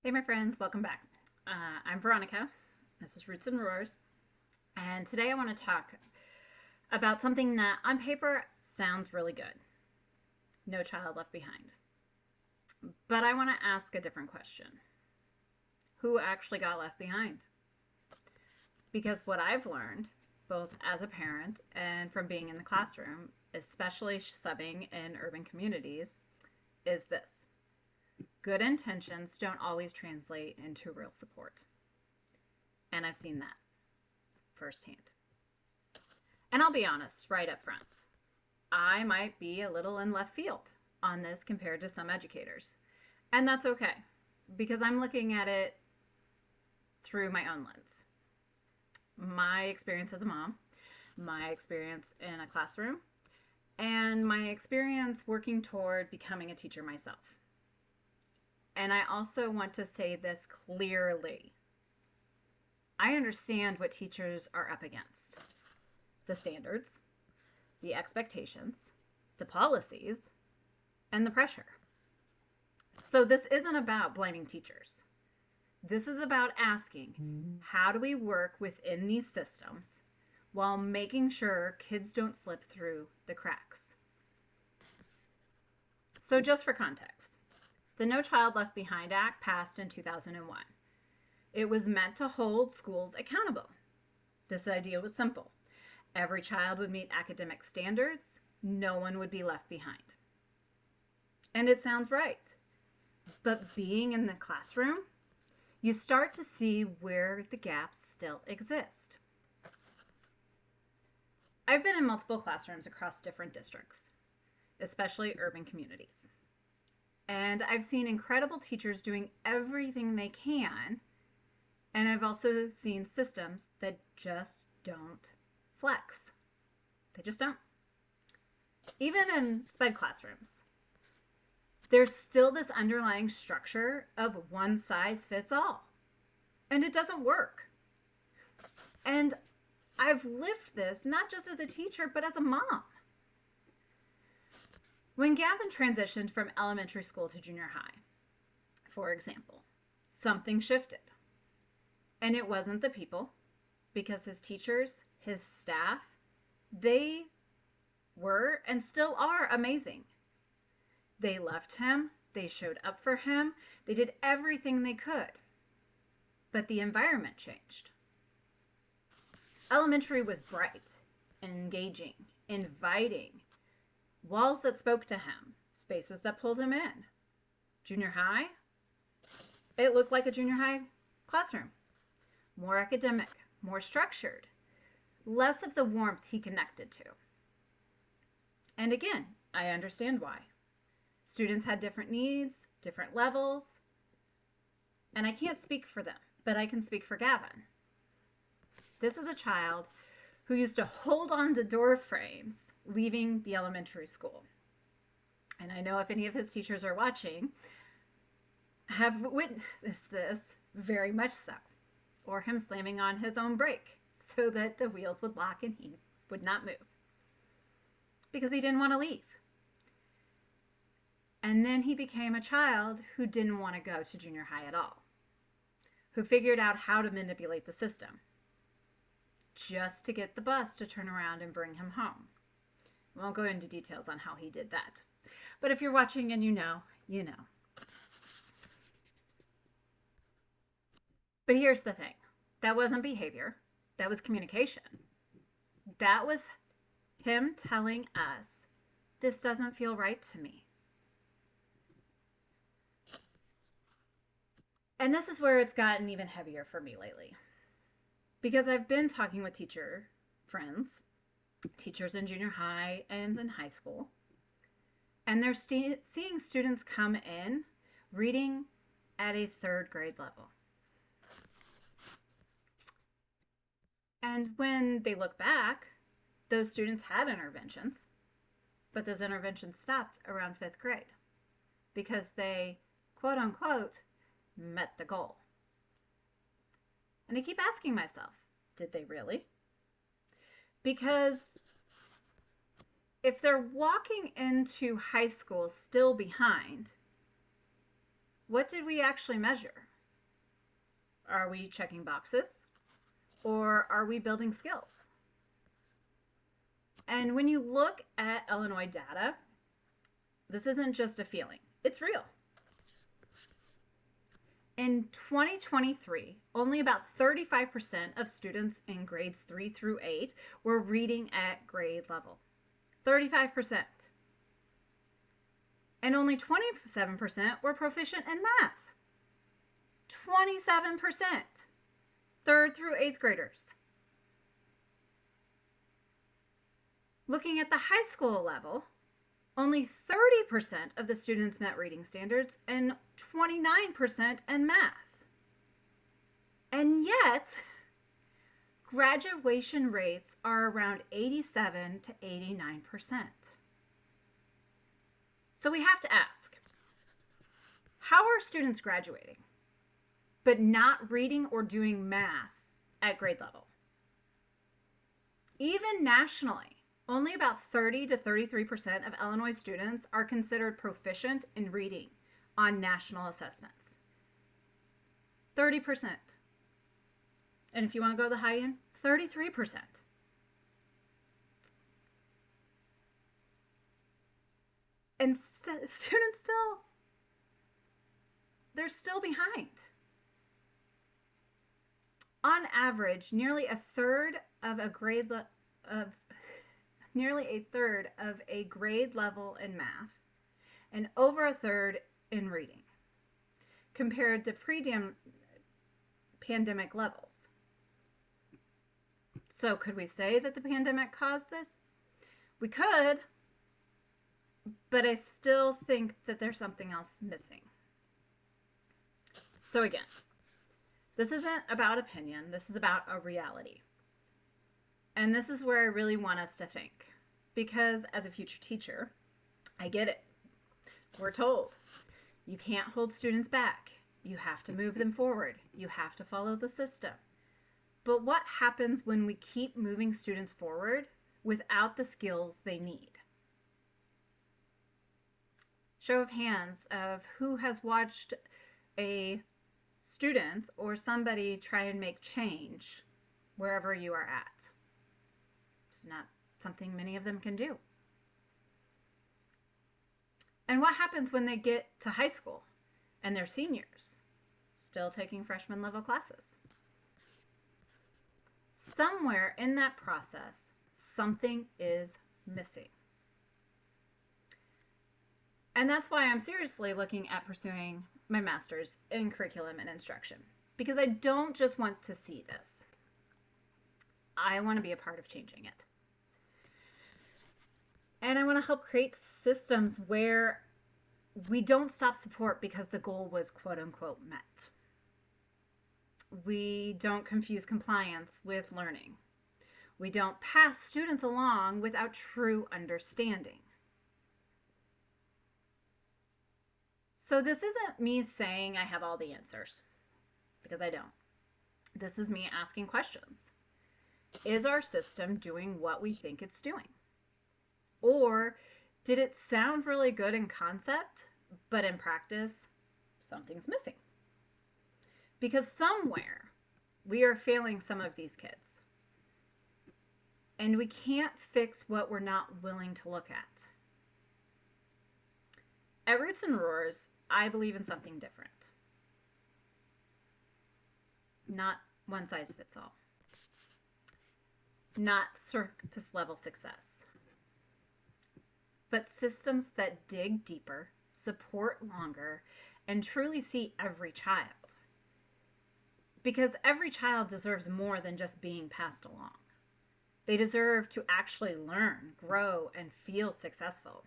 Hey, my friends, welcome back. I'm Veronica. This is Roots and Roars. And today I want to talk about something that on paper sounds really good: No Child Left Behind. But I want to ask a different question: who actually got left behind? Because what I've learned, both as a parent and from being in the classroom, especially subbing in urban communities, is this: good intentions don't always translate into real support. And I've seen that firsthand. And I'll be honest right up front, I might be a little in left field on this compared to some educators. And that's okay, because I'm looking at it through my own lens. My experience as a mom, my experience in a classroom, and my experience working toward becoming a teacher myself. And I also want to say this clearly: I understand what teachers are up against: the standards, the expectations, the policies, and the pressure. So this isn't about blaming teachers. This is about asking, how do we work within these systems while making sure kids don't slip through the cracks? So just for context, the No Child Left Behind Act passed in 2001. It was meant to hold schools accountable. This idea was simple: every child would meet academic standards, no one would be left behind. And it sounds right. But being in the classroom, you start to see where the gaps still exist. I've been in multiple classrooms across different districts, especially urban communities. And I've seen incredible teachers doing everything they can. And I've also seen systems that just don't flex. They just don't. Even in SPED classrooms, there's still this underlying structure of one size fits all. And it doesn't work. And I've lived this not just as a teacher, but as a mom. When Gavin transitioned from elementary school to junior high, for example, something shifted. And it wasn't the people, because his teachers, his staff, they were and still are amazing. They loved him, they showed up for him, they did everything they could. But the environment changed. Elementary was bright, engaging, inviting, walls that spoke to him, spaces that pulled him in. Junior high, it looked like a junior high classroom. More academic, more structured, less of the warmth he connected to. And again, I understand why. Students had different needs, different levels, and I can't speak for them, but I can speak for Gavin. This is a child who used to hold on to door frames leaving the elementary school. And I know if any of his teachers are watching, have witnessed this very much so. Or him slamming on his own brake so that the wheels would lock and he would not move, because he didn't want to leave. And then he became a child who didn't want to go to junior high at all, who figured out how to manipulate the system just to get the bus to turn around and bring him home. I won't go into details on how he did that. But if you're watching and you know, you know. But here's the thing. That wasn't behavior. That was communication. That was him telling us, this doesn't feel right to me. And this is where it's gotten even heavier for me lately. Because I've been talking with teacher friends, teachers in junior high and in high school, and they're seeing students come in reading at a third grade level. And when they look back, those students had interventions, but those interventions stopped around fifth grade because they, quote unquote, met the goal. And I keep asking myself, did they really? Because if they're walking into high school still behind, what did we actually measure? Are we checking boxes? Or are we building skills? And when you look at Illinois data, this isn't just a feeling, it's real. In 2023, only about 35% of students in grades 3 through 8 were reading at grade level. 35%. And only 27% were proficient in math. 27%. 3rd through 8th graders. Looking at the high school level, only 30% of the students met reading standards and 29% in math. And yet, graduation rates are around 87 to 89%. So we have to ask, how are students graduating, but not reading or doing math at grade level? Even nationally, only about 30 to 33% of Illinois students are considered proficient in reading on national assessments. 30%. And if you want to go to the high end, 33%. And students they're still behind. On average, nearly a third of a grade level in math and over a third in reading compared to pre-pandemic levels. So could we say that the pandemic caused this? We could, but I still think that there's something else missing. So again, this isn't about opinion, this is about a reality. And this is where I really want us to think. Because as a future teacher, I get it. We're told you can't hold students back. You have to move them forward. You have to follow the system. But what happens when we keep moving students forward without the skills they need? Show of hands of who has watched a student or somebody try and make change wherever you are at. It's not something many of them can do. And what happens when they get to high school and they're seniors, still taking freshman level classes? Somewhere in that process, something is missing. And that's why I'm seriously looking at pursuing my master's in curriculum and instruction, because I don't just want to see this. I want to be a part of changing it. And I want to help create systems where we don't stop support because the goal was quote unquote met. We don't confuse compliance with learning. We don't pass students along without true understanding. So this isn't me saying I have all the answers, because I don't. This is me asking questions. Is our system doing what we think it's doing? Or did it sound really good in concept, but in practice, something's missing? Because somewhere we are failing some of these kids. And we can't fix what we're not willing to look at. At Roots and Roars, I believe in something different. Not one size fits all. Not surface level success. But systems that dig deeper, support longer, and truly see every child. Because every child deserves more than just being passed along. They deserve to actually learn, grow, and feel successful.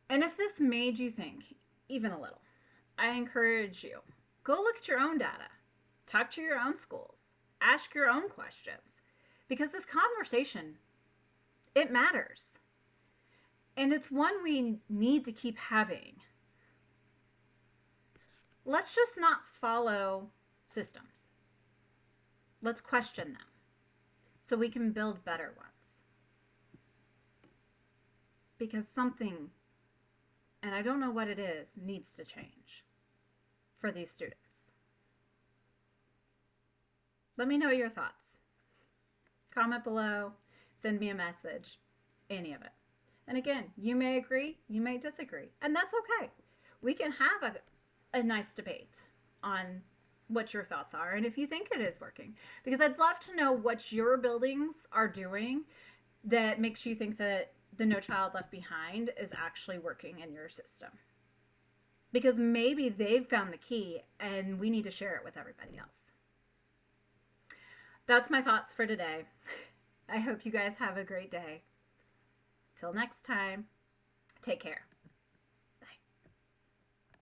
And if this made you think, even a little, I encourage you, go look at your own data. Talk to your own schools. Ask your own questions. Because this conversation, it matters. And it's one we need to keep having. Let's just not follow systems. Let's question them so we can build better ones. Because something, and I don't know what it is, needs to change. for these students? Let me know your thoughts. Comment below, send me a message, any of it. And again, you may agree, you may disagree, and that's okay. We can have a nice debate on what your thoughts are and if you think it is working. Because I'd love to know what your buildings are doing that makes you think that the No Child Left Behind is actually working in your system. Because maybe they've found the key and we need to share it with everybody else. That's my thoughts for today. I hope you guys have a great day. Till next time, take care.